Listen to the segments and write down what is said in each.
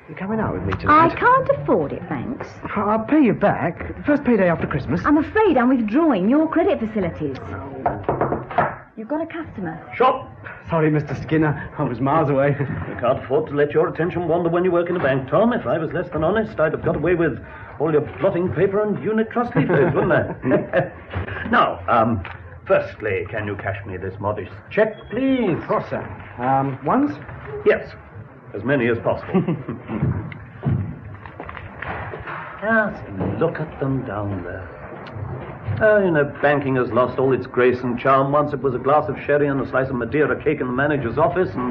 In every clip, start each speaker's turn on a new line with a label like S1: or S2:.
S1: You coming out with me tonight?
S2: I can't afford it, thanks.
S1: I'll pay you back. First payday after Christmas.
S2: I'm afraid I'm withdrawing your credit facilities. You've got a customer.
S3: Shop!
S1: Sorry, Mr. Skinner. I was miles away.
S3: You can't afford to let your attention wander when you work in a bank, Tom. If I was less than honest, I'd have got away with all your blotting paper and unit trust leaflets, wouldn't I? Now, firstly, can you cash me this modest check, please?
S1: Of course, sir. Ones?
S3: Yes, as many as possible. Just look at them down there. Oh, banking has lost all its grace and charm. Once it was a glass of sherry and a slice of Madeira cake in the manager's office, and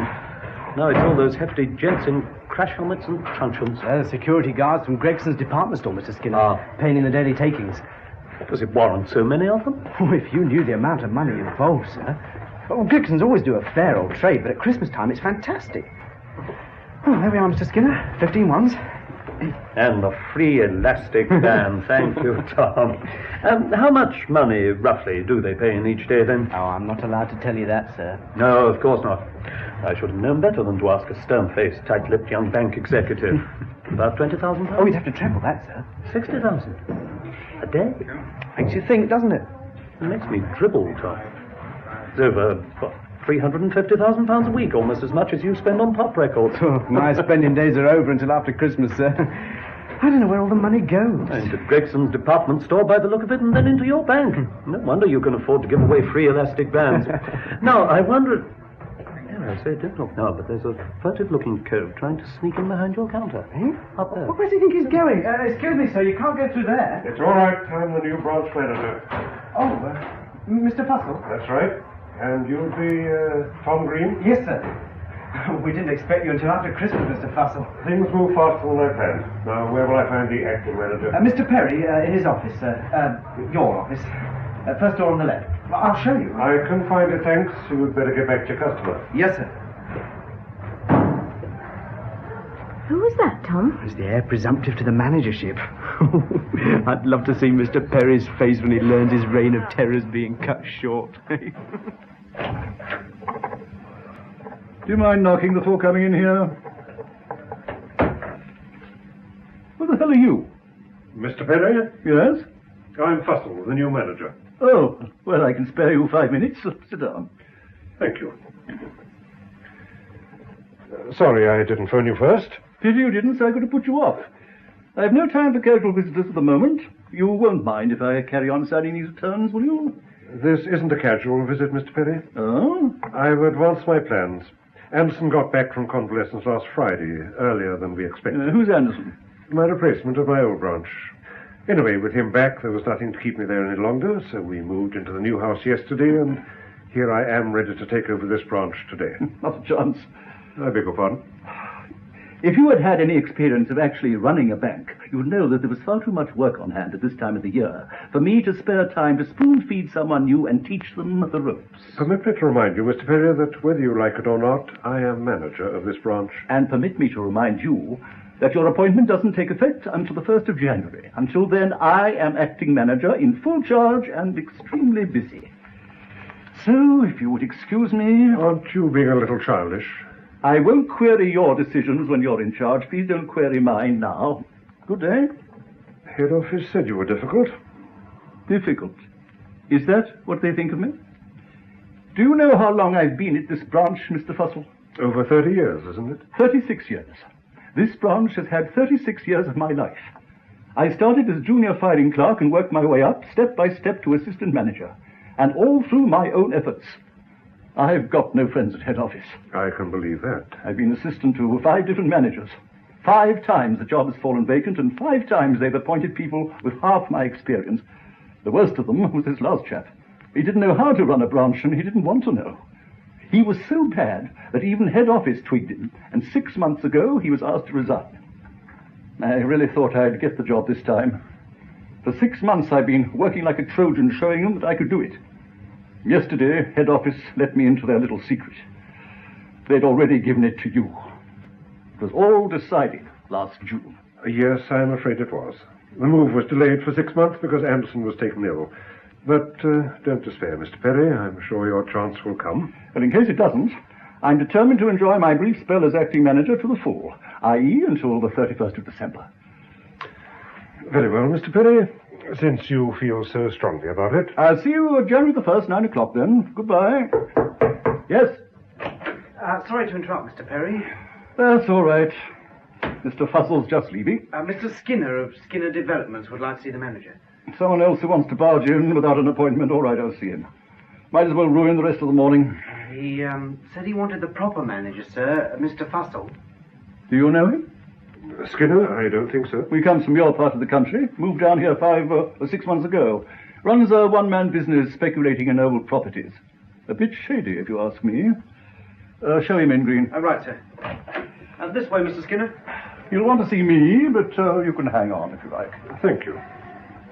S3: now it's all those hefty gents in crash helmets and truncheons.
S1: Security guards from Gregson's department store, Mr. Skinner. Paying in the daily takings.
S3: Does it warrant so many of them?
S1: Oh, if you knew the amount of money involved, sir. Well, Gregson's always do a fair old trade, but at Christmas time it's fantastic. Oh, there we are, Mr. Skinner. 15 ones.
S3: And the free elastic band. Thank you, Tom. How much money, roughly, do they pay in each day, then?
S1: Oh, I'm not allowed to tell you that, sir.
S3: No, of course not. I should have known better than to ask a stern-faced, tight-lipped young bank executive. About 20,000 pounds?
S1: Oh, you'd have to treble that, sir.
S3: 60,000? A day?
S1: Makes you think, doesn't it?
S3: It makes me dribble, Tom. It's over, what, £350,000 a week, almost as much as you spend on pop records.
S1: Oh, my spending days are over until after Christmas, sir. I don't know where all the money goes.
S3: Into Gregson's department store by the look of it, and then into your bank. No wonder you can afford to give away free elastic bands. Now, I wonder... I say, don't look now, but there's a furtive-looking cove trying to sneak in behind your counter. Up there.
S1: Where does he think he's going? Excuse me, sir, you can't go through there.
S4: It's all right. I'm the new branch manager.
S1: Oh, Mr. Fussell?
S4: That's right. And you'll be Tom Green?
S1: Yes, sir. We didn't expect you until after Christmas, Mr. Fussell.
S4: Things move faster than I planned. Now, where will I find the acting manager?
S1: Mr. Perry, in his office, sir. Your office. First door on the left. I'll show you.
S4: I can find it, thanks. You'd better get back to your customer.
S1: Yes, sir.
S2: Who was that, Tom?
S1: It's the heir presumptive to the managership. I'd love to see Mr. Perry's face when he learns his reign of terror's being cut short.
S5: Do you mind knocking before coming in here? What the hell are you?
S4: Mr. Perry?
S5: Yes?
S4: I'm Fussell, the new manager.
S5: Oh, well, I can spare you 5 minutes. Sit down.
S4: Thank you. Sorry I didn't phone you first.
S5: Pity you didn't, so I could have put you off. I have no time for casual visitors at the moment. You won't mind if I carry on signing these returns, will you?
S4: This isn't a casual visit, Mr. Perry.
S5: Oh?
S4: I've advanced my plans. Anderson got back from convalescence last Friday, earlier than we expected.
S5: Who's Anderson?
S4: My replacement of my old branch. Anyway, with him back, there was nothing to keep me there any longer, so we moved into the new house yesterday, and here I am ready to take over this branch today.
S5: Not a chance.
S4: I beg your pardon?
S5: If you had had any experience of actually running a bank, you would know that there was far too much work on hand at this time of the year for me to spare time to spoon-feed someone new and teach them the ropes.
S4: Permit me to remind you, Mr. Perry, that whether you like it or not, I am manager of this branch.
S5: And permit me to remind you that your appointment doesn't take effect until the 1st of January. Until then, I am acting manager in full charge and extremely busy. So, if you would excuse me...
S4: Aren't you being a little childish?
S5: I won't query your decisions when you're in charge. Please don't query mine now. Good day.
S4: Head office said you were difficult.
S5: Difficult? Is that what they think of me? Do you know how long I've been at this branch, Mr. Fussell?
S4: Over 30 years, isn't it?
S5: 36 years. This branch has had 36 years of my life. I started as junior filing clerk and worked my way up, step by step, to assistant manager. And all through my own efforts. I've got no friends at head office.
S4: I can believe that.
S5: I've been assistant to 5 different managers. 5 times the job has fallen vacant, and 5 times they've appointed people with half my experience. The worst of them was this last chap. He didn't know how to run a branch, and he didn't want to know. He was so bad that even head office twigged him, and 6 months ago he was asked to resign. I really thought I'd get the job this time. For 6 months I've been working like a Trojan, showing them that I could do it. Yesterday, head office let me into their little secret. They'd already given it to you. It was all decided last June.
S4: Yes, I'm afraid it was. The move was delayed for 6 months because Anderson was taken ill. But don't despair, Mr. Perry. I'm sure your chance will come.
S5: Well, in case it doesn't, I'm determined to enjoy my brief spell as acting manager to the full, i.e. until the 31st of December.
S4: Very well, Mr. Perry. Since you feel so strongly about it.
S5: I'll see you January the 1st, 9 o'clock then. Goodbye. Yes?
S1: Sorry to interrupt, Mr. Perry.
S5: That's all right. Mr. Fussell's just leaving.
S1: Mr. Skinner of Skinner Developments would like to see the manager.
S5: Someone else who wants to barge in without an appointment. All right, I'll see him. Might as well ruin the rest of the morning.
S1: He said he wanted the proper manager, sir, Mr. Fussell.
S5: Do you know him?
S4: Skinner? I don't think so.
S5: He comes from your part of the country. Moved down here 5 or 6 months ago. Runs a one-man business speculating in old properties. A bit shady, if you ask me. Show him in, Green.
S1: Right, sir. This way, Mr. Skinner.
S5: You'll want to see me, but you can hang on if you like.
S4: Thank you.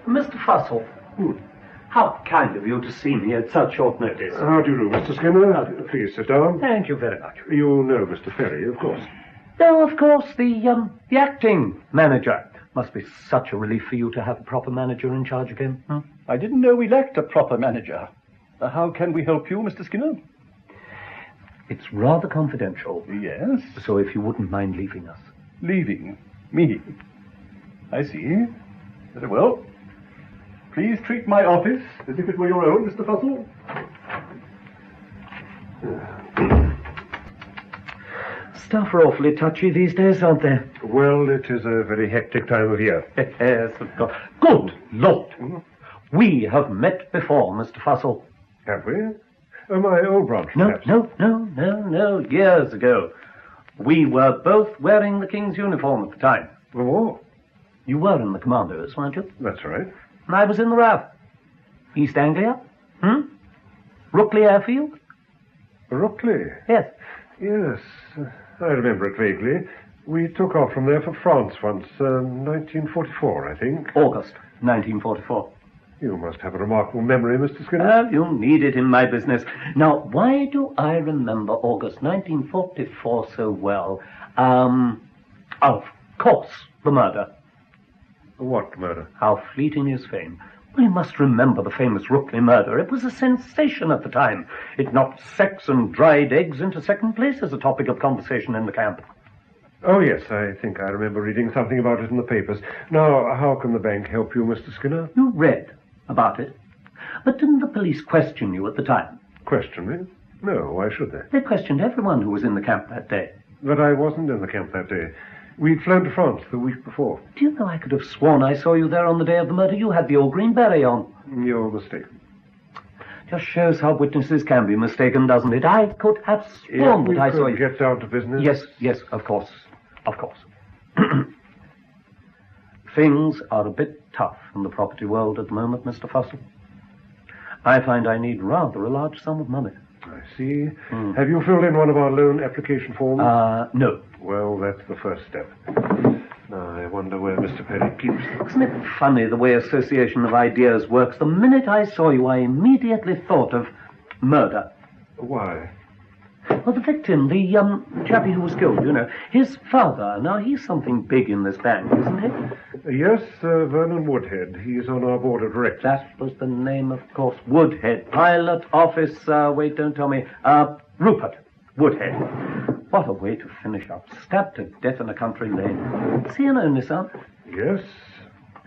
S3: Mr. Fussell, how kind of you to see me at such short notice.
S4: How do you do, Mr. Skinner? Please sit down.
S3: Thank you very much.
S4: You know Mr. Perry, of course.
S3: No, of course, the acting manager. Must be such a relief for you to have a proper manager in charge again.
S5: I didn't know we lacked a proper manager. How can we help you, Mr. Skinner?
S3: It's rather confidential.
S5: Yes?
S3: So if you wouldn't mind leaving us.
S5: Leaving? Me? I see. Very well. Please treat my office as if it were your own, Mr. Fussell.
S3: Staff are awfully touchy these days, aren't they?
S4: Well, it is a very hectic time of year.
S3: Yes, of course. Good Lord! We have met before, Mr. Fussell.
S4: Have we? My old branch, perhaps.
S3: No, years ago. We were both wearing the King's uniform at the time.
S4: The war?
S3: You were in the Commandos, weren't you?
S4: That's right.
S3: And I was in the RAF. East Anglia? Rookley Airfield?
S4: Rookley?
S3: Yes.
S4: Yes, I remember it vaguely. We took off from there for France once, 1944, I think.
S3: August 1944.
S4: You must have a remarkable memory, Mr. Skinner.
S3: You need it in my business. Now, why do I remember August 1944 so well? Of course, the murder.
S4: What murder?
S3: How fleeting is fame. We must remember the famous Rookley murder. It was a sensation at the time. It knocked sex and dried eggs into second place as a topic of conversation in the camp.
S4: Oh, yes, I think I remember reading something about it in the papers. Now, how can the bank help you, Mr. Skinner?
S3: You read about it. But didn't the police question you at the time?
S4: Question me? No, why should they?
S3: They questioned everyone who was in the camp that day.
S4: But I wasn't in the camp that day. We'd flown to France the week before.
S3: Do you know, I could have sworn I saw you there on the day of the murder. You had the old green beret on.
S4: You're mistaken.
S3: Just shows how witnesses can be mistaken, doesn't it? I could have sworn that I saw you.
S4: Get down to business.
S3: Yes, of course. Of course. Things are a bit tough in the property world at the moment, Mr. Fussell. I find I need rather a large sum of money.
S4: I see. Have you filled in one of our loan application forms?
S3: No.
S4: Well, that's the first step. Now, I wonder where Mr. Perry keeps them.
S3: Isn't it funny the way association of ideas works? The minute I saw you, I immediately thought of murder.
S4: Why?
S3: Well, the victim, the chappie who was killed, you know, his father. Now, he's something big in this bank, isn't he?
S4: Yes, Vernon Woodhead. He's on our board of directors.
S3: That was the name, of course. Woodhead. Pilot office, wait, don't tell me. Rupert Woodhead. What a way to finish up. Stabbed to death in a country lane. Is he an only son?
S4: Yes.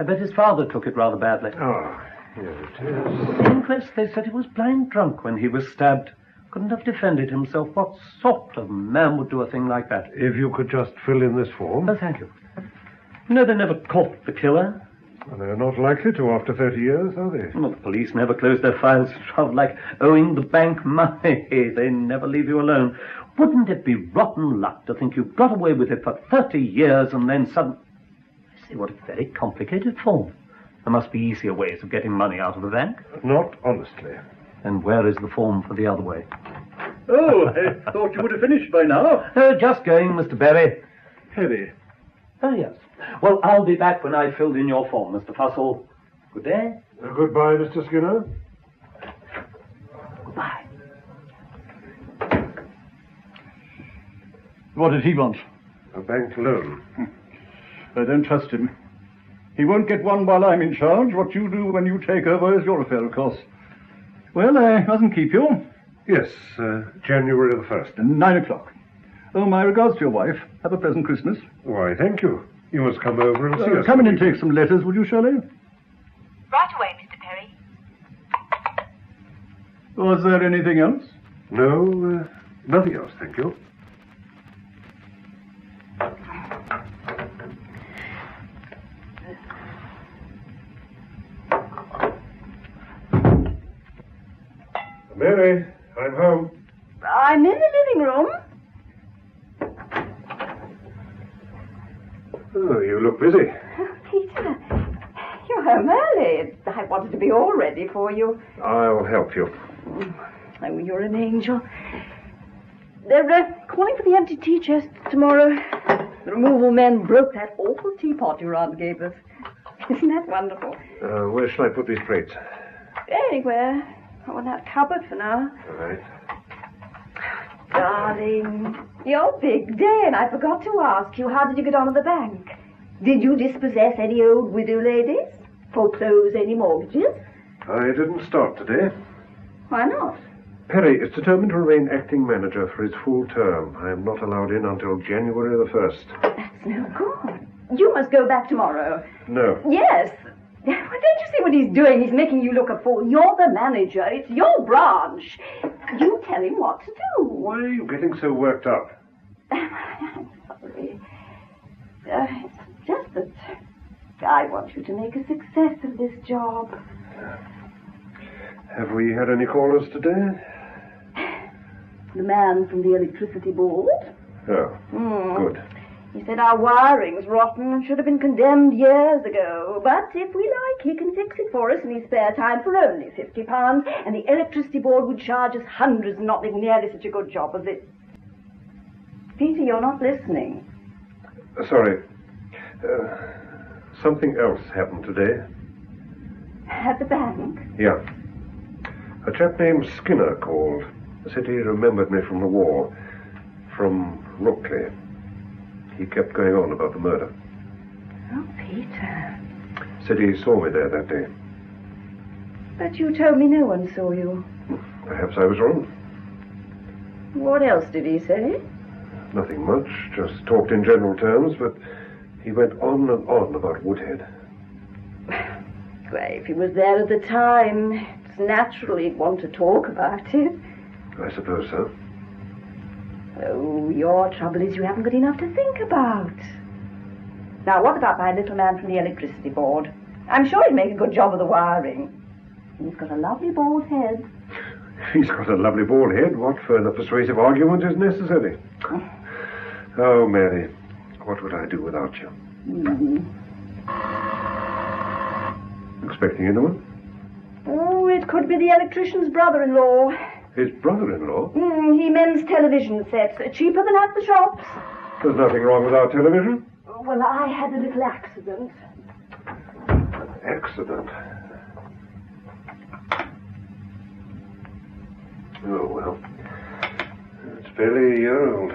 S3: I bet his father took it rather badly.
S4: Ah, here it is.
S3: At the inquest, they said he was blind drunk when he was stabbed. Couldn't have defended himself. What sort of man would do a thing like that?
S4: If you could just fill in this form.
S3: Oh, thank you. No, they never caught the killer.
S4: Well, they're not likely to after 30 years, are they?
S3: Well, the police never close their files. It's rather like owing the bank money. They never leave you alone. Wouldn't it be rotten luck to think you got away with it for 30 years and then suddenly... I see, what a very complicated form. There must be easier ways of getting money out of the bank.
S4: Not honestly.
S3: And where is the form for the other way?
S5: Oh, I thought you would have finished by now.
S3: Just going, Mr. Berry.
S5: Heavy.
S3: Oh, yes. Well, I'll be back when I've filled in your form, Mr. Fussell. Good day.
S4: Goodbye, Mr. Skinner.
S3: Goodbye.
S5: What did he want?
S4: A bank loan.
S5: I don't trust him. He won't get one while I'm in charge. What you do when you take over is your affair, of course. Well, I mustn't keep you.
S4: Yes, January the 1st.
S5: 9 o'clock. Oh, my regards to your wife. Have a pleasant Christmas.
S4: Why, thank you. You must come over and see us.
S5: Come in and take some letters, would you, Shirley?
S2: Right away, Mr. Perry.
S5: Was there anything else?
S4: No, nothing else, thank you. Mary, I'm home.
S2: I'm in the living room.
S4: Oh, you look busy.
S2: Oh, Peter, you're home early. I wanted to be all ready for you.
S4: I'll help you.
S2: Oh, you're an angel. They're calling for the empty tea chests tomorrow. The removal men broke that awful teapot your aunt gave us. Isn't that wonderful?
S4: Where shall I put these plates?
S2: Anywhere. Oh, in that cupboard for now.
S4: All right.
S2: Darling, your big day, and I forgot to ask you, how did you get on at the bank? Did you dispossess any old widow ladies? Foreclose any mortgages?
S4: I didn't start today.
S2: Why not?
S4: Perry is determined to remain acting manager for his full term. I am not allowed in until January the 1st.
S2: That's no good. You must go back tomorrow.
S4: No.
S2: Yes. Well, don't you see what he's doing? He's making you look a fool. You're the manager. It's your branch. You tell him what to do.
S4: Why are you getting so worked up?
S2: I'm sorry. It's just that I want you to make a success of this job.
S4: Have we had any callers today?
S2: The man from the electricity board.
S4: Oh, good.
S2: He said our wiring's rotten and should have been condemned years ago. But if we like, he can fix it for us in his spare time for only £50, and the electricity board would charge us hundreds and not make nearly such a good job of it. Peter, you're not listening.
S4: Sorry. Something else happened today.
S2: At the bank?
S4: Yeah. A chap named Skinner called. Said he remembered me from the war. From Rookley. He kept going on about the murder.
S2: Oh, Peter.
S4: Said he saw me there that day.
S2: But you told me no one saw you.
S4: Perhaps I was wrong.
S2: What else did he say?
S4: Nothing much. Just talked in general terms, but he went on and on about Woodhead.
S2: Well, if he was there at the time, it's natural he'd want to talk about it.
S4: I suppose so.
S2: Oh, your trouble is you haven't got enough to think about. Now, what about my little man from the electricity board? I'm sure he'd make a good job of the wiring. He's got a lovely bald head.
S4: He's got a lovely bald head. What further persuasive argument is necessary? Oh, Mary, what would I do without you? Expecting anyone?
S2: Oh, it could be the electrician's brother-in-law.
S4: His brother-in-law?
S2: He mends television sets. Cheaper than at the shops.
S4: There's nothing wrong with our television.
S2: Well, I had a little accident.
S4: Accident? Oh, well. It's barely a year old.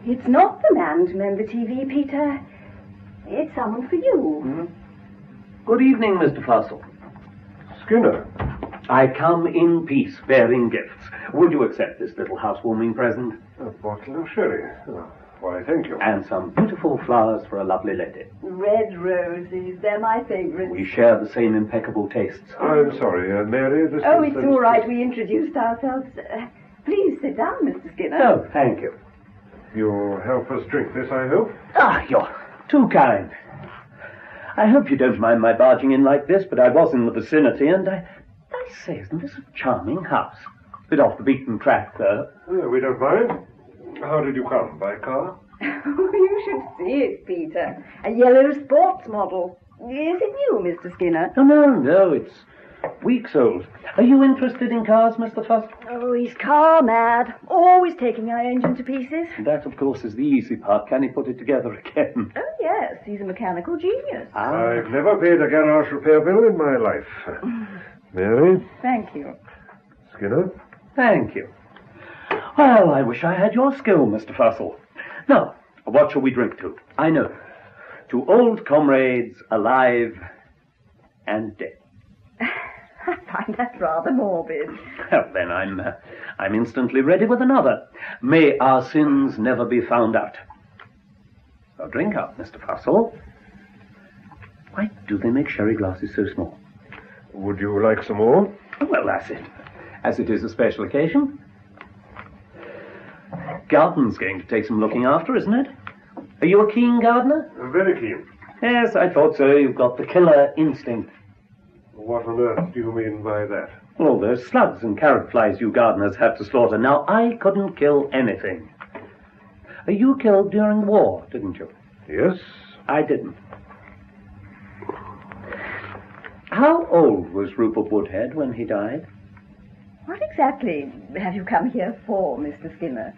S2: It's not the man to mend the TV, Peter. It's someone for you.
S3: Good evening, Mr. Fussell.
S4: Skinner.
S3: I come in peace, bearing gifts. Would you accept this little housewarming present?
S4: A bottle of sherry. Oh, why, thank you.
S3: And some beautiful flowers for a lovely lady.
S2: Red roses. They're my favourites.
S3: We share the same impeccable tastes.
S4: I'm sorry, Mary. This
S2: Oh,
S4: is
S2: it's all right. We introduced ourselves. Please sit down, Mr. Skinner.
S3: Oh, thank you.
S4: You'll help us drink this, I hope?
S3: Ah, you're too kind. I hope you don't mind my barging in like this, but I was in the vicinity, and I say, isn't this a charming house? Bit off the beaten track, though.
S4: We don't mind. How did you come? By car?
S2: You should see it, Peter. A yellow sports model. Is it new, Mr. Skinner?
S3: No, it's weeks old. Are you interested in cars, Mr. Fuss?
S2: Oh, he's car mad. Always taking our engine to pieces.
S3: That, of course, is the easy part. Can he put it together again?
S2: Oh, yes. He's a mechanical genius.
S4: I've never paid a garage repair bill in my life. Mary?
S2: Thank you.
S4: Skinner?
S3: Thank you. Well, I wish I had your skill, Mr. Fussell. Now, what shall we drink to? I know. To old comrades alive and dead.
S2: find that rather morbid.
S3: Well, then I'm instantly ready with another. May our sins never be found out. So drink up, Mr. Fussell. Why do they make sherry glasses so small?
S4: Would you like some more?
S3: Well, that's it. As it is a special occasion. Garden's going to take some looking after, isn't it? Are you a keen gardener?
S4: Very keen.
S3: Yes, I thought so. You've got the killer instinct.
S4: What on earth do you mean by that?
S3: All those slugs and carrot flies you gardeners have to slaughter. Now, I couldn't kill anything. You killed during the war, didn't you?
S4: Yes.
S3: I didn't. How old was Rupert Woodhead when he died?
S2: What exactly have you come here for, Mr. Skinner?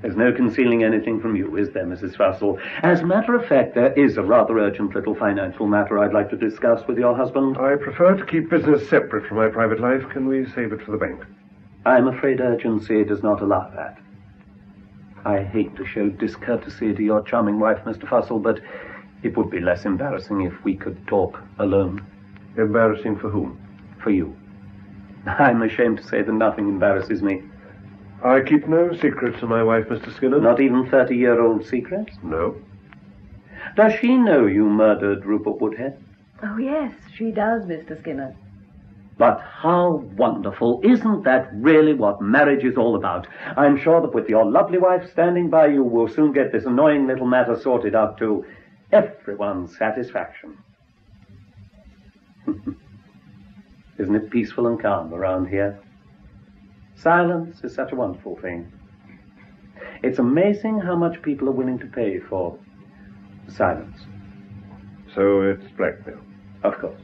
S3: There's no concealing anything from you, is there, Mrs. Fussell? As a matter of fact, there is a rather urgent little financial matter I'd like to discuss with your husband.
S4: I prefer to keep business separate from my private life. Can we save it for the bank?
S3: I'm afraid urgency does not allow that. I hate to show discourtesy to your charming wife, Mr. Fussell, but it would be less embarrassing if we could talk alone.
S4: Embarrassing for whom?
S3: For you. I'm ashamed to say that nothing embarrasses me.
S4: I keep no secrets from my wife, Mr. Skinner.
S3: Not even 30-year-old secrets?
S4: No.
S3: Does she know you murdered Rupert Woodhead?
S2: Oh, yes, she does, Mr. Skinner.
S3: But how wonderful. Isn't that really what marriage is all about? I'm sure that with your lovely wife standing by you, we'll soon get this annoying little matter sorted out to everyone's satisfaction. Isn't it peaceful and calm around here? Silence is such a wonderful thing. It's amazing how much people are willing to pay for silence.
S4: So it's blackmail.
S3: Of course.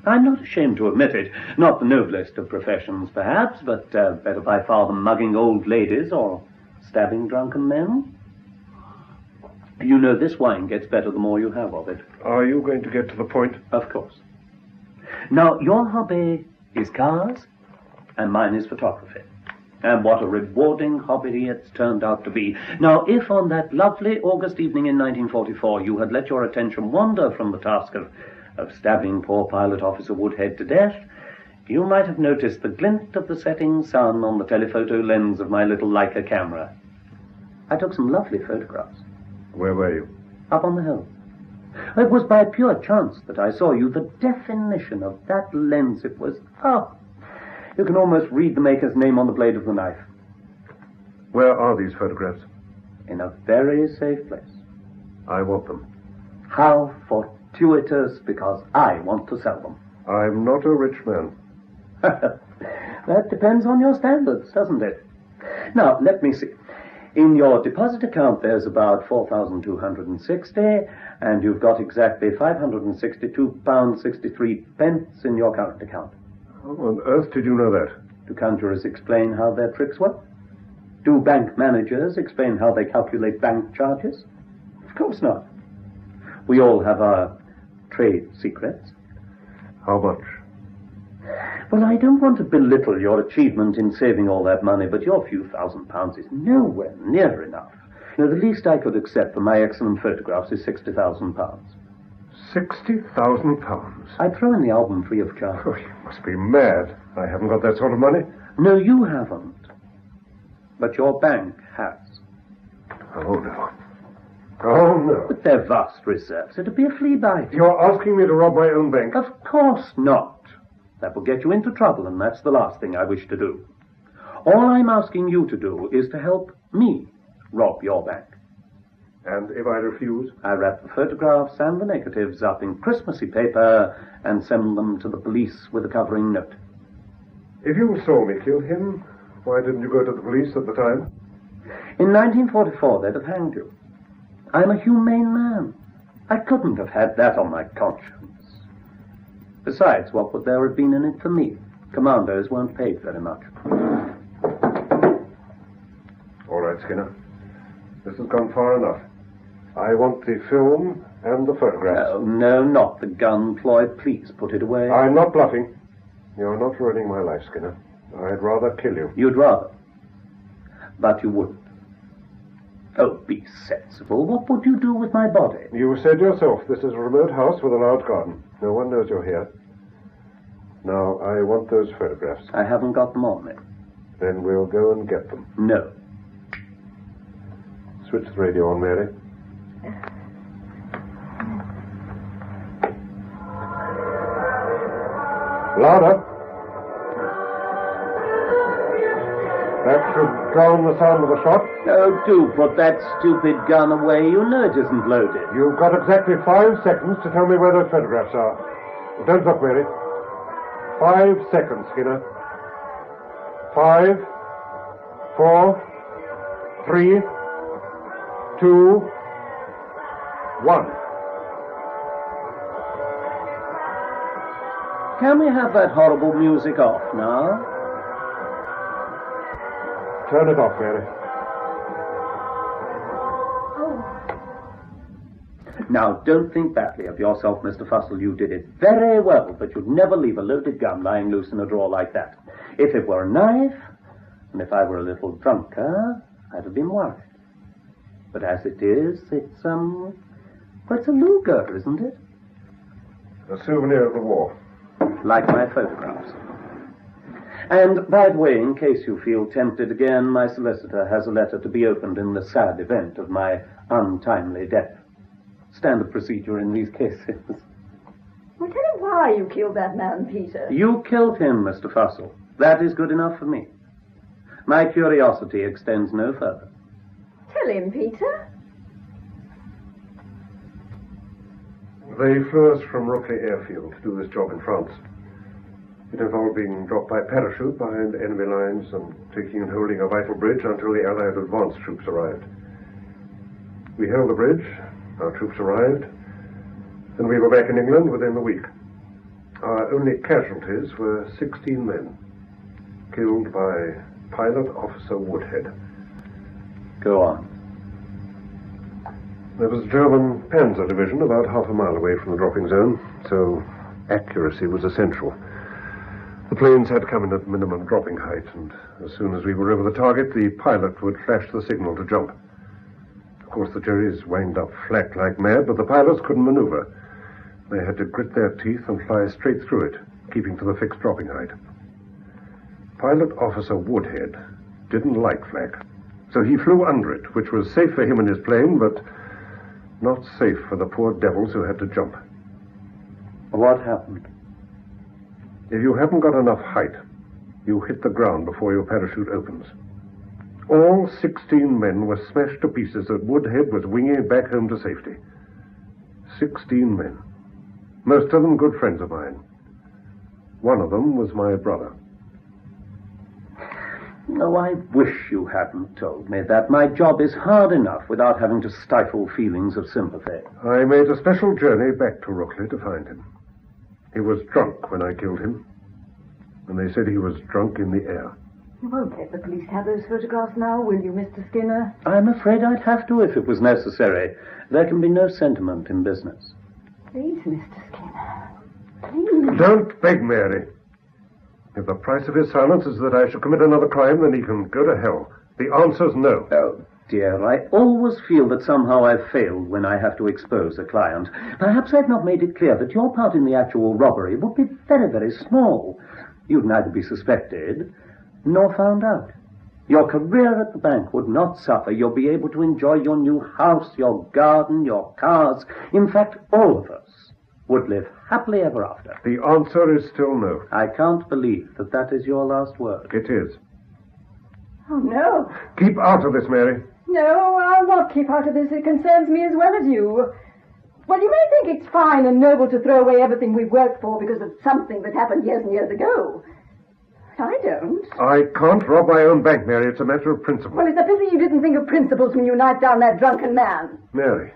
S3: I'm not ashamed to admit it. Not the noblest of professions, perhaps, but better by far than mugging old ladies or stabbing drunken men. You know, this wine gets better the more you have of it.
S4: Are you going to get to the point?
S3: Of course. Now, your hobby is cars, and mine is photography. And what a rewarding hobby it's turned out to be. Now, if on that lovely August evening in 1944 you had let your attention wander from the task of stabbing poor Pilot Officer Woodhead to death, you might have noticed the glint of the setting sun on the telephoto lens of my little Leica camera. I took some lovely photographs.
S4: Where were you?
S3: Up on the hill. It was by pure chance that I saw you. The definition of that lens, it was... you can almost read the maker's name on the blade of the knife.
S4: Where are these photographs?
S3: In a very safe place.
S4: I want them.
S3: How fortuitous, because I want to sell them.
S4: I'm not a rich man.
S3: That depends on your standards, doesn't it? Now, let me see. In your deposit account, there's about 4,260, and you've got exactly £562.63 in your current account.
S4: How on earth did you know that?
S3: Do conjurers explain how their tricks work? Do bank managers explain how they calculate bank charges? Of course not. We all have our trade secrets.
S4: How much?
S3: Well, I don't want to belittle your achievement in saving all that money, but your few £1,000s is nowhere near enough. You know, the least I could accept for my excellent photographs is £60,000.
S4: £60,000?
S3: I'd throw in the album free of charge.
S4: Oh, you must be mad. I haven't got that sort of money.
S3: No, you haven't. But your bank has.
S4: Oh, no. Oh, no.
S3: But they're vast reserves. It'd be a flea bite.
S4: You're asking me to rob my own bank?
S3: Of course not. That will get you into trouble, and that's the last thing I wish to do. All I'm asking you to do is to help me rob your bank.
S4: And if I refuse?
S3: I wrap the photographs and the negatives up in Christmassy paper and send them to the police with a covering note.
S4: If you saw me kill him, why didn't you go to the police at the time?
S3: In 1944, they'd have hanged you. I'm a humane man. I couldn't have had that on my conscience. Besides, what would there have been in it for me? Commandos weren't paid very much.
S4: All right, Skinner. This has gone far enough. I want the film and the photographs.
S3: No, not the gun, Floyd. Please put it away.
S4: I'm not bluffing. You're not ruining my life, Skinner. I'd rather kill you.
S3: You'd rather. But you wouldn't. Oh, be sensible. What would you do with my body?
S4: You said yourself this is a remote house with a large garden. No one knows you're here. Now, I want those photographs.
S3: I haven't got them on me.
S4: Then we'll go and get them.
S3: No.
S4: Switch the radio on, Mary. Louder. That should drown the sound of the shot.
S3: Oh, do put that stupid gun away. You know it isn't loaded.
S4: You've got exactly 5 seconds to tell me where those photographs are. Don't look, Mary. 5 seconds, Skinner. 5, 4, 3, 2, 1.
S3: Can we have that horrible music off now?
S4: Turn it off, Mary.
S3: Now, don't think badly of yourself, Mr. Fussell. You did it very well, but you'd never leave a loaded gun lying loose in a drawer like that. If it were a knife, and if I were a little drunker, I'd have been worried. But as it is, it's a Luger, isn't it?
S4: A souvenir of the war.
S3: Like my photographs. And, by the way, in case you feel tempted again, my solicitor has a letter to be opened in the sad event of my untimely death. Standard procedure in these cases.
S2: Well, tell him why you killed that man, Peter.
S3: You killed him, Mr. Fussell. That is good enough for me. My curiosity extends no further.
S2: Tell him, Peter.
S4: They flew us from Rockley Airfield to do this job in France. It involved being dropped by parachute behind enemy lines and taking and holding a vital bridge until the Allied advance troops arrived. We held the bridge, our troops arrived, and we were back in England within a week. Our only casualties were 16 men, killed by Pilot Officer Woodhead.
S3: Go on.
S4: There was a German Panzer division about half a mile away from the dropping zone, so accuracy was essential. The planes had to come in at minimum dropping height, and as soon as we were over the target, the pilot would flash the signal to jump. Of course, the Jerries wanged up flat like mad, but the pilots couldn't maneuver. They had to grit their teeth and fly straight through it, keeping to the fixed dropping height. Pilot Officer Woodhead didn't like flak, so he flew under it, which was safe for him and his plane, but not safe for the poor devils who had to jump.
S3: What happened?
S4: If you haven't got enough height, you hit the ground before your parachute opens. All 16 men were smashed to pieces as Woodhead was winging back home to safety. 16 men. Most of them good friends of mine. One of them was my brother.
S3: Oh, I wish you hadn't told me that. My job is hard enough without having to stifle feelings of sympathy.
S4: I made a special journey back to Rockley to find him. He was drunk when I killed him, and they said he was drunk in the air.
S2: You won't let the police have those photographs now, will you, Mr. Skinner?
S3: I'm afraid I'd have to if it was necessary. There can be no sentiment in business.
S2: Please, Mr. Skinner. Please.
S4: Don't beg, Mary. If the price of his silence is that I shall commit another crime, then he can go to hell. The answer's no.
S3: Oh, dear, I always feel that somehow I've failed when I have to expose a client. Perhaps I've not made it clear that your part in the actual robbery would be very, very small. You'd neither be suspected nor found out. Your career at the bank would not suffer. You'll be able to enjoy your new house, your garden, your cars. In fact, all of us would live happily ever after.
S4: The answer is still no.
S3: I can't believe that that is your last word.
S4: It is.
S2: Oh, no.
S4: Keep out of this, Mary.
S2: No, I'll not keep out of this. It concerns me as well as you. Well, you may think it's fine and noble to throw away everything we've worked for because of something that happened years and years ago. I don't.
S4: I can't rob my own bank, Mary. It's a matter of principle.
S2: Well, it's a pity you didn't think of principles when you knifed down that drunken man.
S4: Mary.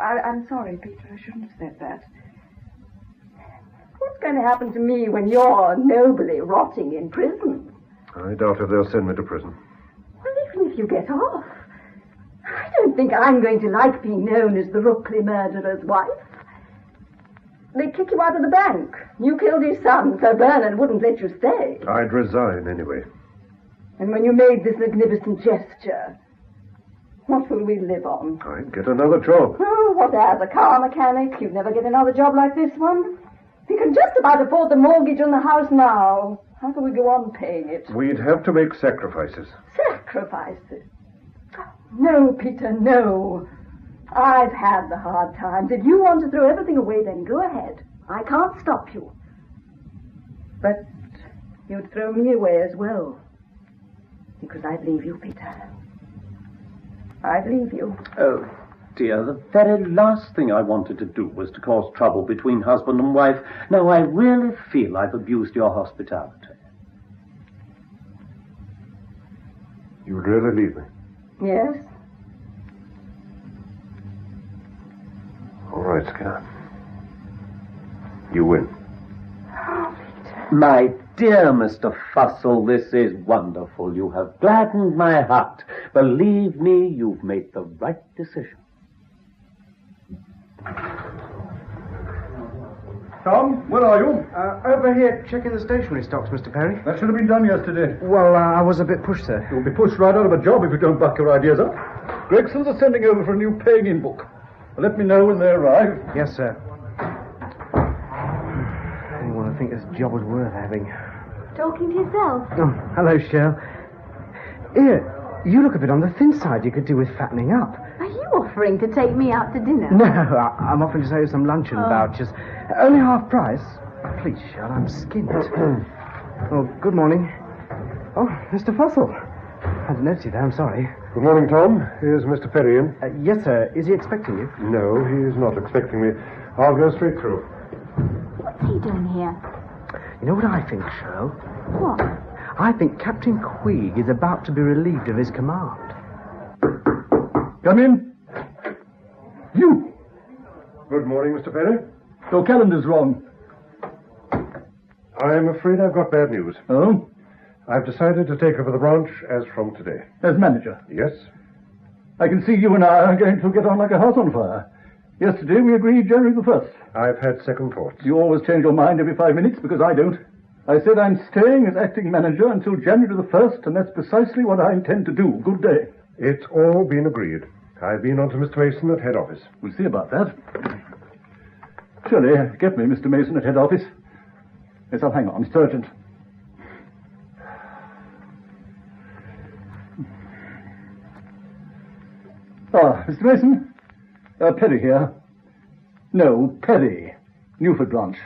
S2: I'm sorry, Peter. I shouldn't have said that. What's going to happen to me when you're nobly rotting in prison?
S4: I doubt if they'll send me to prison.
S2: Well, even if you get off, I don't think I'm going to like being known as the Rookley murderer's wife. They'd kick you out of the bank. You killed his son, so Bernard wouldn't let you stay.
S4: I'd resign anyway.
S2: And when you made this magnificent gesture, what will we live on?
S4: I'd get another job.
S2: Oh, what as a car mechanic? You'd never get another job like this one. We can just about afford the mortgage on the house now. How can we go on paying it?
S4: We'd have to make sacrifices.
S2: Sacrifices? No, Peter, no. I've had the hard times. If you want to throw everything away, then go ahead. I can't stop you. But you'd throw me away as well. Because I'd leave you, Peter. I'd leave you.
S3: Oh, dear, the very last thing I wanted to do was to cause trouble between husband and wife. Now, I really feel I've abused your hospitality.
S4: You would really leave me?
S2: Yes?
S4: All right, Skinner. You win.
S2: Oh, Peter.
S3: My dear Mr. Fussell, this is wonderful. You have gladdened my heart. Believe me, you've made the right decision.
S5: Tom, where are you?
S1: Over here, checking the stationery stocks, Mr. Perry.
S5: That should have been done yesterday.
S1: Well, I was a bit pushed, sir.
S5: You'll be pushed right out of a job if you don't buck your ideas up. Gregsons are sending over for a new paying-in book. Let me know when they arrive.
S1: Yes, sir. I didn't want to think this job was worth having.
S2: Talking to yourself?
S1: Oh, hello, Shell. Here, you look a bit on the thin side. You could do with fattening up.
S6: Are you offering to take me out to dinner?
S1: No, I'm offering to save you some luncheon vouchers. Only half price. Please, Shell, I'm skint. Oh, good morning. Oh, Mr. Fussell. I hadn't noticed you there, I'm sorry.
S4: Good morning, Tom. Here's Mr. Perry in.
S1: Yes, sir. Is he expecting you?
S4: No, he's not expecting me. I'll go straight through.
S6: What's he doing here?
S1: You know what I think, Shell?
S6: What?
S1: I think Captain Queeg is about to be relieved of his command.
S5: Come in. You.
S4: Good morning, Mr. Perry.
S5: Your calendar's wrong.
S4: I'm afraid I've got bad news.
S5: Oh?
S4: I've decided to take over the branch as from today.
S5: As manager.
S4: Yes?
S5: I can see you and I are going to get on like a house on fire. Yesterday we agreed January the 1st.
S4: I've had second thoughts.
S5: You always change your mind every 5 minutes because I don't. I said I'm staying as acting manager until January the 1st, and that's precisely what I intend to do. Good day.
S4: It's all been agreed. I've been on to Mr. Mason at head office.
S5: We'll see about that. Surely, get me Mr. Mason at head office. Yes, I'll hang on. It's urgent. Mr. Mason? Perry here. No, Perry. Newford branch.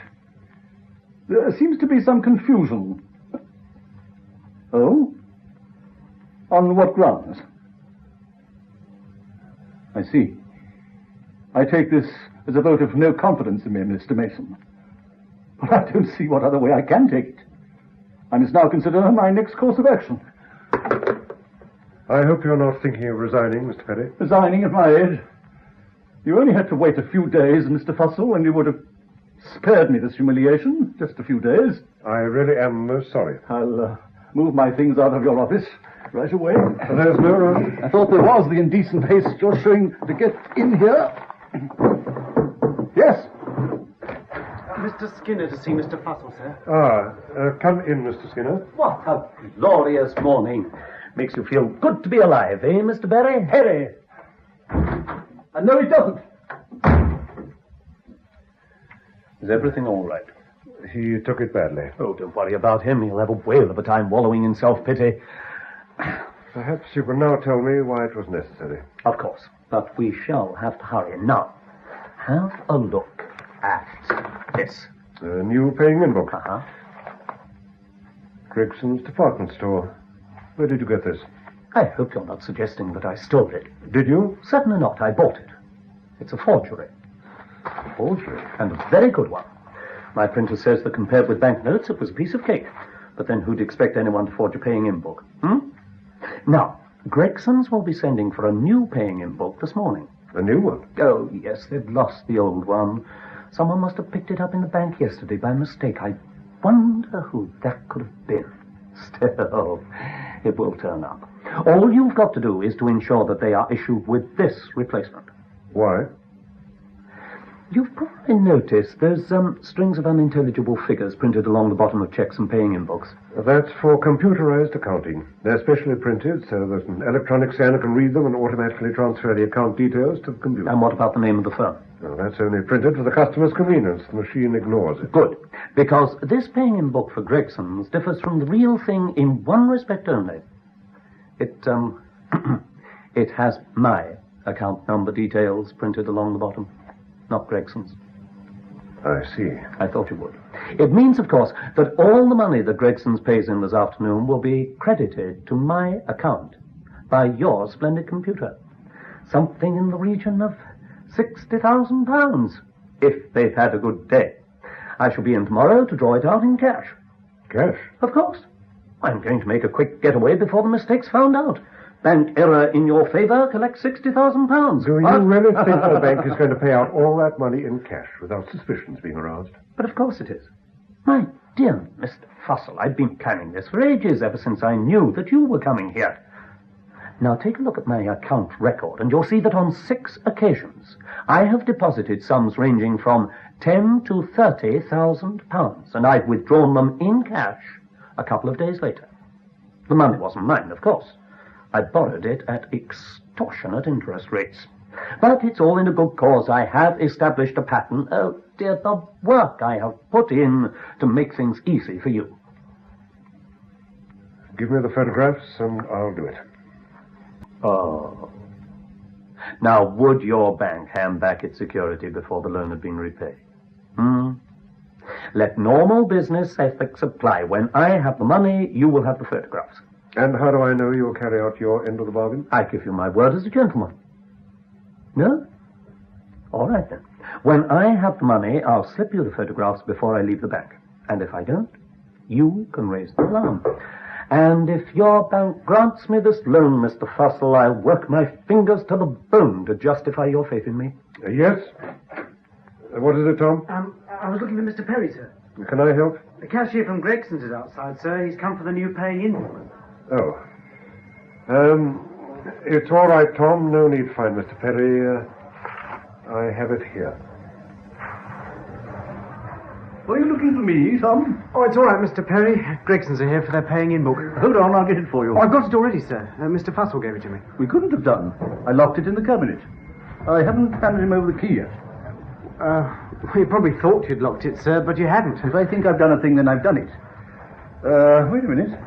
S5: There seems to be some confusion. Oh? On what grounds? I see. I take this as a vote of no confidence in me, Mr. Mason. But I don't see what other way I can take it. I must now consider my next course of action.
S4: I hope you're not thinking of resigning, Mr. Perry.
S5: Resigning at my age? You only had to wait a few days, Mr. Fussell, and you would have spared me this humiliation. Just a few days.
S4: I really am most sorry.
S5: I'll move my things out of your office right away.
S4: There's no rush.
S5: I thought there was the indecent haste you're showing to get in here. Yes?
S1: Mr. Skinner to see Mr. Fussell, sir.
S4: Come in, Mr. Skinner.
S3: What a glorious morning. Makes you feel good to be alive, eh, Mr. Berry?
S5: Harry! No, it doesn't.
S3: Is everything all right?
S4: He took it badly.
S3: Oh, don't worry about him. He'll have a whale of a time wallowing in self-pity.
S4: Perhaps you can now tell me why it was necessary.
S3: Of course. But we shall have to hurry. Now, have a look at this.
S4: A new paying-in book.
S3: Uh-huh.
S4: Gregson's department store. Where did you get this?
S3: I hope you're not suggesting that I stole it.
S4: Did you?
S3: Certainly not. I bought it. It's a forgery. A forgery? And a very good one. My printer says that compared with banknotes, it was a piece of cake. But then who'd expect anyone to forge a paying-in book? Now, Gregson's will be sending for a new paying-in book this morning.
S4: A new one?
S3: Oh, yes, they've lost the old one. Someone must have picked it up in the bank yesterday by mistake. I wonder who that could have been. Still, it will turn up. All you've got to do is to ensure that they are issued with this replacement.
S4: Why?
S3: You've probably noticed there's strings of unintelligible figures printed along the bottom of checks and paying-in books.
S4: That's for computerized accounting. They're specially printed so that an electronic scanner can read them and automatically transfer the account details to the computer.
S3: And what about the name of the firm?
S4: Well, that's only printed for the customer's convenience. The machine ignores it.
S3: Good, because this paying-in book for Gregson's differs from the real thing in one respect only. It has my account number details printed along the bottom, not Gregson's.
S4: I see.
S3: I thought you would. It means, of course, that all the money that Gregson's pays in this afternoon will be credited to my account by your splendid computer. Something in the region of £60,000, if they've had a good day. I shall be in tomorrow to draw it out in cash.
S4: Cash?
S3: Of course. I'm going to make a quick getaway before the mistake's found out. Bank error in your favour, collect £60,000.
S4: Do you really think the bank is going to pay out all that money in cash without suspicions being aroused?
S3: But of course it is. My dear Mr. Fussell, I've been planning this for ages, ever since I knew that you were coming here. Now take a look at my account record, and you'll see that on 6 occasions I have deposited sums ranging from £10,000 to £30,000, and I've withdrawn them in cash a couple of days later. The money wasn't mine, of course. I borrowed it at extortionate interest rates. But it's all in a good cause. I have established a pattern. Oh, dear, the work I have put in to make things easy for you.
S4: Give me the photographs and I'll do it.
S3: Oh. Now, would your bank hand back its security before the loan had been repaid? Let normal business ethics apply. When I have the money, you will have the photographs.
S4: And how do I know you'll carry out your end of the bargain?
S3: I give you my word as a gentleman. No? All right, then. When I have the money, I'll slip you the photographs before I leave the bank. And if I don't, you can raise the alarm. And if your bank grants me this loan, Mr. Fussell, I'll work my fingers to the bone to justify your faith in me.
S4: Yes? What is it, Tom?
S1: I was looking for Mr. Perry, sir.
S4: Can I help?
S1: The cashier from Gregson's is outside, sir. He's come for the new paying-in book.
S4: Oh. It's all right, Tom. No need to find Mr. Perry. I have it here.
S5: Were you looking for me, Tom?
S1: Oh, it's all right, Mr. Perry. Gregson's are here for their paying-in book.
S5: Hold on, I'll get it for you.
S1: Oh, I've got it already, sir. Mr. Fussell gave it to me.
S5: We couldn't have done. I locked it in the cabinet. I haven't handed him over the key yet.
S1: Well, you probably thought you'd locked it, sir, but you hadn't.
S5: If I think I've done a thing, then I've done it. Wait a minute.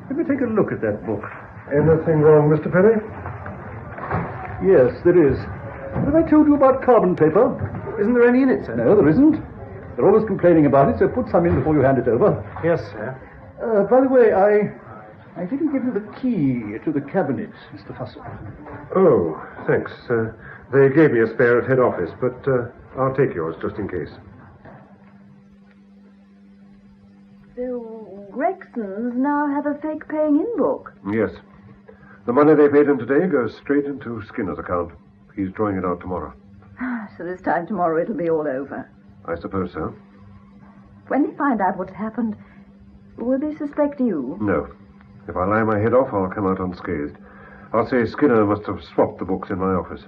S5: Let me take a look at that book.
S4: Anything wrong, Mr. Perry?
S5: Yes, there is. Have I told you about carbon paper?
S1: Isn't there any in it, sir?
S5: No, there isn't. They're always complaining about it, so put some in before you hand it over.
S1: Yes, sir.
S5: By the way, I didn't give you the key to the cabinet, Mr. Fussell.
S4: Oh, thanks. They gave me a spare at head office, but I'll take yours just in case.
S2: So Gregson's now have a fake paying-in book.
S4: Yes. The money they paid in today goes straight into Skinner's account. He's drawing it out tomorrow.
S2: So this time tomorrow it'll be all over.
S4: I suppose so.
S2: When they find out what's happened, will they suspect you?
S4: No. If I lie my head off, I'll come out unscathed. I'll say Skinner must have swapped the books in my office.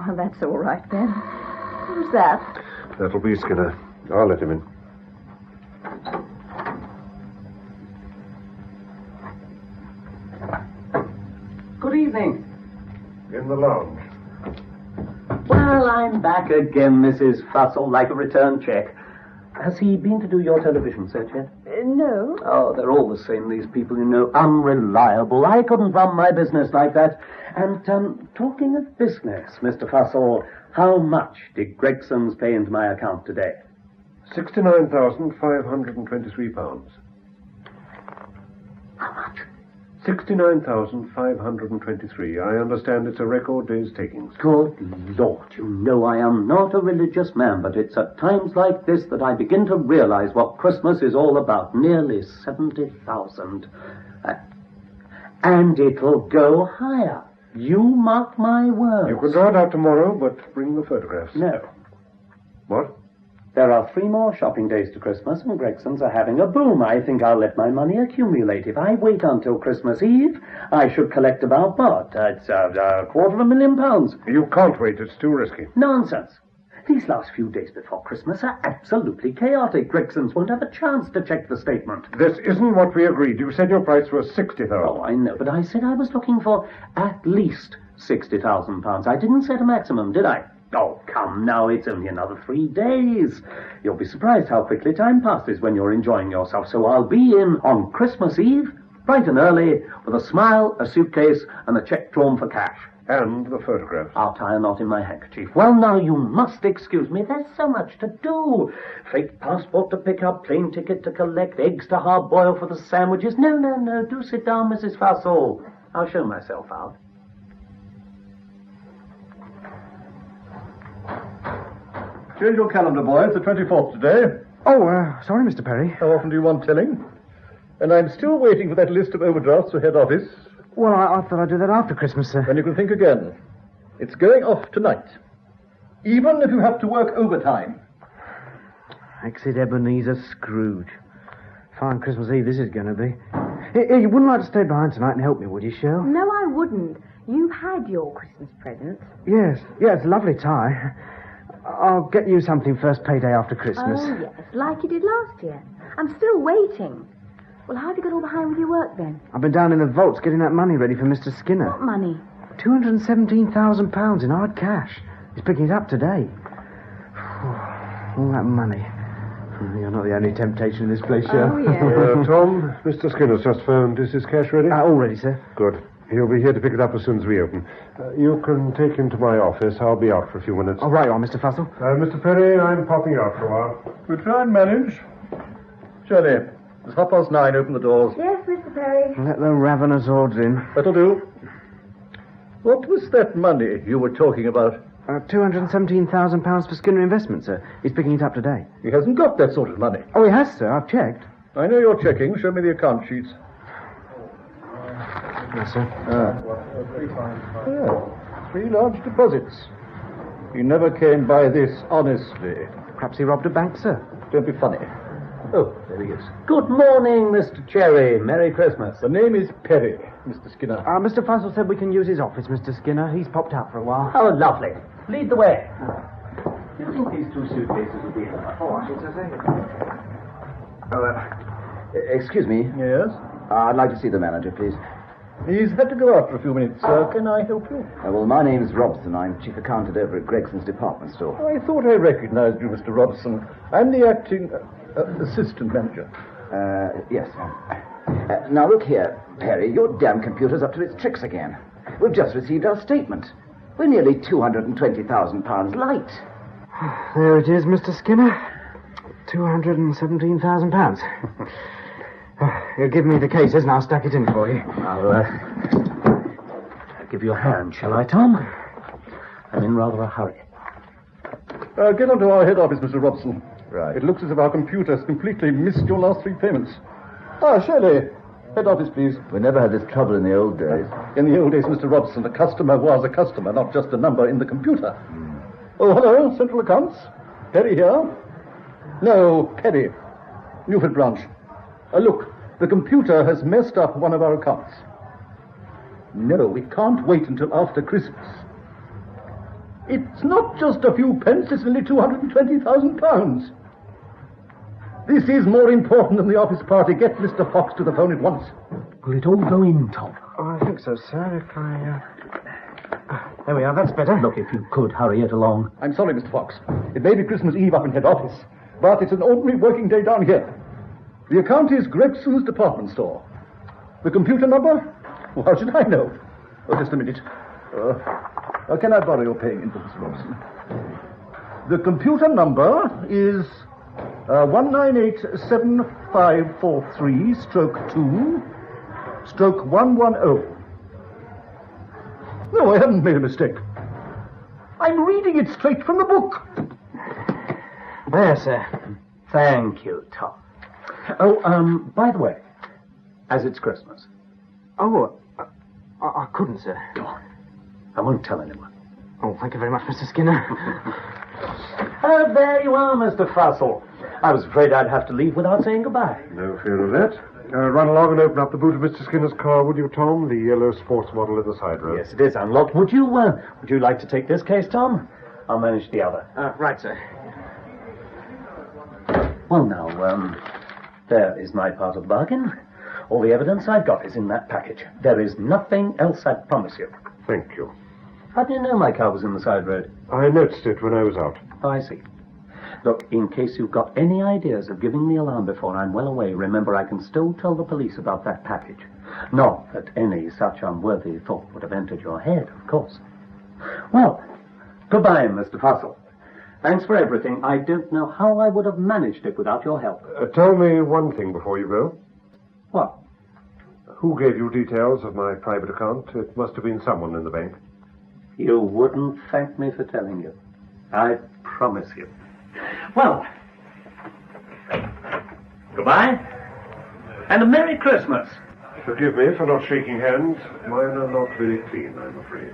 S2: Well, that's all right, then. Who's that?
S4: That'll be Skinner. I'll let him in.
S3: Good evening.
S4: In the lounge.
S3: Well, I'm back again, Mrs. Fussell, like a return check. Has he been to do your television search yet?
S2: No.
S3: Oh, they're all the same, these people, you know. Unreliable. I couldn't run my business like that. And, talking of business, Mr. Fussell, how much did Gregson's pay into my account today?
S4: £69,523.
S3: How much?
S4: 69,523. I understand it's a record day's takings.
S3: Good Lord, you know I am not a religious man, but it's at times like this that I begin to realize what Christmas is all about. Nearly 70,000. And it'll go higher. You mark my words.
S4: You can draw it out tomorrow, but bring the photographs.
S3: No.
S4: What?
S3: There are 3 more shopping days to Christmas, and Gregson's are having a boom. I think I'll let my money accumulate. If I wait until Christmas Eve, I should collect about, it's £250,000.
S4: You can't wait. It's too risky.
S3: Nonsense. These last few days before Christmas are absolutely chaotic. Gregsons won't have a chance to check the statement.
S4: This isn't what we agreed. You said your price was 60,000.
S3: Oh, I know, but I said I was looking for at least £60,000. I didn't set a maximum, did I? Oh, come now, it's only another 3 days. You'll be surprised how quickly time passes when you're enjoying yourself. So I'll be in on Christmas Eve, bright and early, with a smile, a suitcase, and a cheque drawn for cash.
S4: And the photographs.
S3: I'll tie a knot in my handkerchief. Well, now, you must excuse me. There's so much to do. Fake passport to pick up, plane ticket to collect, eggs to hard-boil for the sandwiches. No. Do sit down, Mrs. Fussell. I'll show myself out.
S5: Change your calendar, boy. It's the 24th today.
S1: Oh, sorry, Mr. Perry.
S5: How often do you want telling? And I'm still waiting for that list of overdrafts for head office.
S1: Well, I thought I'd do that after Christmas, sir.
S5: Then you can think again. It's going off tonight. Even if you have to work overtime.
S1: Exit Ebenezer Scrooge. Fine Christmas Eve this is going to be. Here, you wouldn't like to stay behind tonight and help me, would you, Shell?
S6: No, I wouldn't. You've had your Christmas present.
S1: Yes, it's a lovely tie. I'll get you something first payday after Christmas.
S6: Oh, yes, like you did last year. I'm still waiting. Well, how have you got all behind with your work, then?
S1: I've been down in the vaults getting that money ready for Mr. Skinner.
S6: What money?
S1: £217,000 in hard cash. He's picking it up today. All that money. You're not the only temptation in this place, Shell.
S6: Oh, yeah.
S4: Tom, Mr. Skinner's just phoned. Is his cash ready?
S1: All ready, sir.
S4: Good. He'll be here to pick it up as soon as we open. You can take him to my office. I'll be out for a few minutes.
S1: Oh, right on, Mr. Fussell.
S4: Mr. Perry, I'm popping out for a while.
S5: We'll try and manage. Shirley, it's 9:30. Open the doors.
S6: Yes, Mr. Perry.
S1: Let the ravenous order in.
S5: That'll do. What was that money you were talking about?
S1: £217,000 for Skinner Investment, sir. He's picking it up today.
S5: He hasn't got that sort of money.
S1: Oh, he has, sir. I've checked.
S5: I know you're checking. Show me the account sheets.
S1: Yes, sir.
S5: Yeah, 3 large deposits. He never came by this honestly.
S1: Perhaps he robbed a bank, sir.
S5: Don't be funny. Oh, there he is.
S3: Good morning, Mr. Cherry. Merry Christmas.
S5: The name is Perry, Mr. Skinner.
S1: Mr. Fussell said we can use his office, Mr. Skinner. He's popped out for a while.
S3: Oh, lovely. Lead the way. You think these 2 suitcases will be enough?
S1: Oh, I should say.
S7: Excuse me.
S5: Yes?
S7: I'd like to see the manager, please.
S5: He's had to go out for a few minutes, sir. Can I help you?
S7: Well, my name's Robson. I'm chief accountant over at Gregson's department store.
S5: I thought I recognized you, Mr. Robson. I'm the acting assistant manager.
S7: Yes. Now, look here, Perry. Your damn computer's up to its tricks again. We've just received our statement. We're nearly £220,000 light.
S1: There it is, Mr. Skinner. £217,000. You'll give me the cases and I'll stack it in for you.
S3: I'll give you a hand, shall I, Tom? I'm in rather a hurry.
S5: Get on to our head office, Mr. Robson.
S7: Right.
S5: It looks as if our computer has completely missed your last 3 payments. Shirley, head office, please.
S7: We never had this trouble in the old days.
S5: In the old days, Mr. Robson, a customer was a customer, not just a number in the computer. Oh, hello, Central Accounts. Perry here. No, Perry. Newford branch. Look, the computer has messed up one of our accounts. No, we can't wait until after Christmas. It's not just a few pence, it's nearly £220,000. This is more important than the office party. Get Mr. Fox to the phone at once.
S3: Will it all go in, Tom?
S1: Oh, I think so, sir. If I, There we are, that's better.
S3: Look, if you could hurry it along.
S5: I'm sorry, Mr. Fox. It may be Christmas Eve up in head office, but it's an ordinary working day down here. The account is Gregson's department store. The computer number? Well, how should I know? Oh, just a minute. Can I borrow your paying info, Mr. Robson? The computer number is 1987543/2/110. No, I haven't made a mistake. I'm reading it straight from the book.
S1: There, sir.
S3: Thank you, Tom. Oh, by the way, as it's Christmas.
S1: Oh, I couldn't, sir.
S3: Go on. I won't tell anyone.
S1: Oh, thank you very much, Mr. Skinner.
S3: Oh, there you are, Mr. Fussell. I was afraid I'd have to leave without saying goodbye.
S4: No fear of that. Run along and open up the boot of Mr. Skinner's car, would you, Tom? The yellow sports model in the side row.
S3: Yes, it is unlocked. Would you like to take this case, Tom? I'll manage the other.
S1: Right, sir.
S3: Well, now, there is my part of the bargain. All the evidence I've got is in that package. There is nothing else, I promise you.
S4: Thank you.
S3: How do you know my car was in the side road?
S4: I noticed it when I was out.
S3: Oh, I see. Look, in case you've got any ideas of giving the alarm before I'm well away, remember I can still tell the police about that package. Not that any such unworthy thought would have entered your head, of course. Well, goodbye, Mr. Fussell. Thanks for everything. I don't know how I would have managed it without your help.
S4: Tell me one thing before you go.
S3: What?
S4: Who gave you details of my private account? It must have been someone in the bank.
S3: You wouldn't thank me for telling you. I promise you. Well, goodbye, and a Merry Christmas.
S4: Forgive me for not shaking hands. Mine are not very clean, I'm afraid.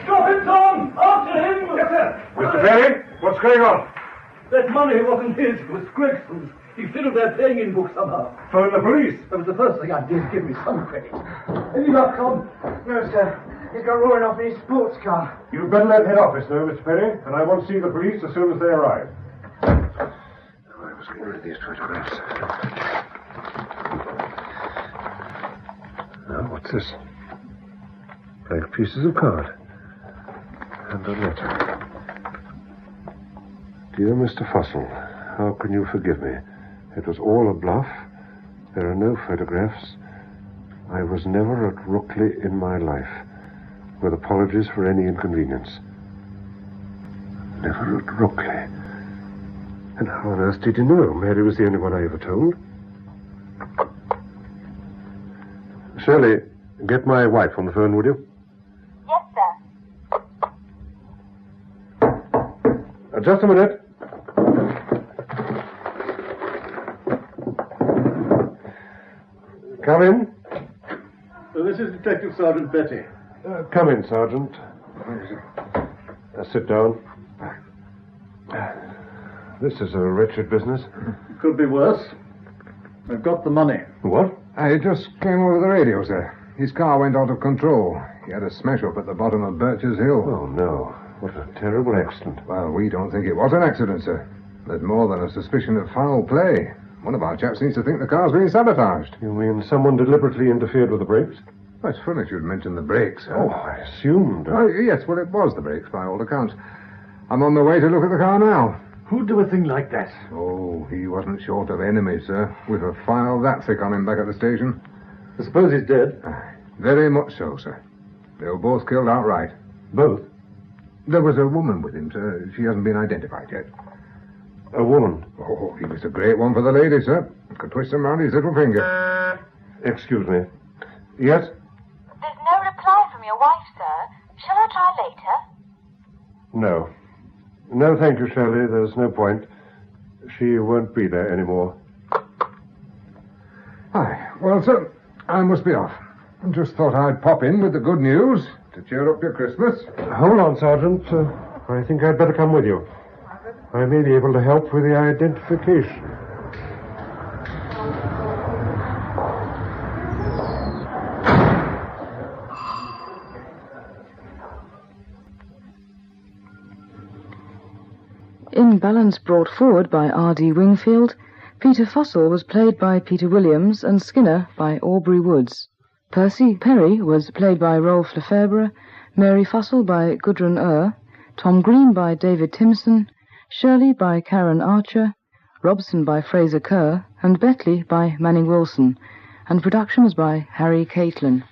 S5: Stop him, Tom! After him!
S4: Yes, sir. Mr. Perry, what's going on?
S5: That money wasn't his, it was Gregson's. He fiddled that paying-in book somehow.
S4: Phone the police.
S5: That was the first thing I did. Give me some credit. Any luck, Tom?
S1: No, sir. He's got roaring off in his sports car.
S4: You'd better let head office know, Mr. Perry, and I want to see the police as soon as they arrive. I was getting rid of these photographs. Now, what's this? Blank pieces of card. And a letter. Dear Mr. Fussell, how can you forgive me? It was all a bluff. There are no photographs. I was never at Rookley in my life. With apologies for any inconvenience. Never at Rookley. And how on earth did you know? Mary was the only one I ever told. Shirley, get my wife on the phone, would you?
S6: Yes, sir.
S4: Just a minute. Come in.
S5: This is Detective Sergeant Betty.
S4: Come in, Sergeant. Sit down. This is a wretched business.
S5: Could be worse. I've got the money.
S4: What?
S8: I just came over the radio, sir. His car went out of control. He had a smash-up at the bottom of Birch's Hill.
S4: Oh, no. What a terrible accident.
S8: Well, we don't think it was an accident, sir. There's more than a suspicion of foul play. One of our chaps seems to think the car's been sabotaged.
S4: You mean someone deliberately interfered with the brakes?
S8: That's funny you'd mention the brakes, sir.
S4: Oh, I assumed.
S8: Oh, yes, well, it was the brakes, by all accounts. I'm on the way to look at the car now.
S5: Who'd do a thing like that?
S8: Oh, he wasn't short of enemies, sir. With a file that thick on him back at the station.
S5: I suppose he's dead.
S8: Very much so, sir. They were both killed outright.
S4: Both?
S8: There was a woman with him, sir. She hasn't been identified yet.
S4: A woman?
S8: Oh, he was a great one for the lady, sir. Could twist him round his little finger.
S4: Excuse me. Yes?
S6: There's no reply from your wife, sir. Shall I try later?
S4: No. No, thank you, Shirley. There's no point. She won't be there anymore.
S8: Hi. Well, sir, I must be off. I just thought I'd pop in with the good news to cheer up your Christmas.
S4: Hold on, Sergeant. I think I'd better come with you. I may be able to help with the identification.
S9: In Balance brought forward by R.D. Wingfield, Peter Fussell was played by Peter Williams and Skinner by Aubrey Woods. Percy Perry was played by Rolf Lefebvre, Mary Fussell by Gudrun Tom Green by David Timson, Shirley by Karen Archer, Robson by Fraser Kerr, and Betley by Manning Wilson, and production was by Harry Catlin.